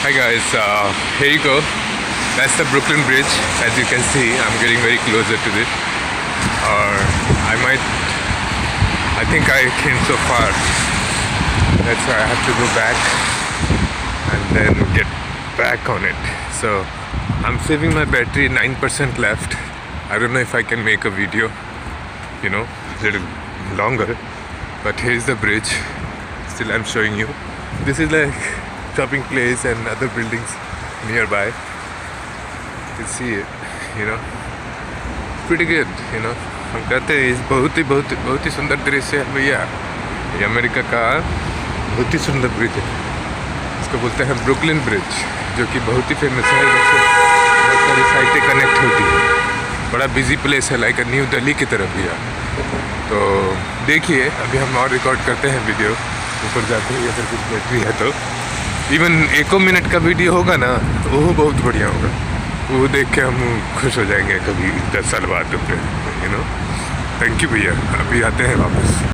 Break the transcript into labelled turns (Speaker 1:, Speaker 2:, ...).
Speaker 1: Hi guys, here you go. That's the Brooklyn Bridge. As you can see, I'm getting very closer to this. Or I think I came so far. That's why I have to go back and then get back on it. So I'm saving my battery, 9% left. I don't know if I can make a video, a little longer. But here's the bridge. Still I'm showing you. This is like shopping place and other buildings nearby. You can see it, pretty good, हम कहते हैं इस बहुत ही सुंदर दृश्य है भैया। ये अमेरिका का बहुत ही सुंदर ब्रिज है। इसको बोलते हैं ब्रुकलिन ब्रिज, जो कि बहुत ही फेमस है। जैसे बहुत सारी साइटें कनेक्ट होती है। बड़ा बिजी प्लेस है, लाइक न्यू दिल्ली की तरफ भैया। तो देखिए, अभी हम और रिकॉर्ड करते हैं वीडियो ऊपर जाते हैं, अगर कुछ बैटरी है तो इवन 1 मिनट का वीडियो होगा ना, वो बहुत बढ़िया होगा। वो देख के हम खुश हो जाएंगे कभी 10 साल बाद अपने। थैंक यू भैया। अभी आते हैं वापस।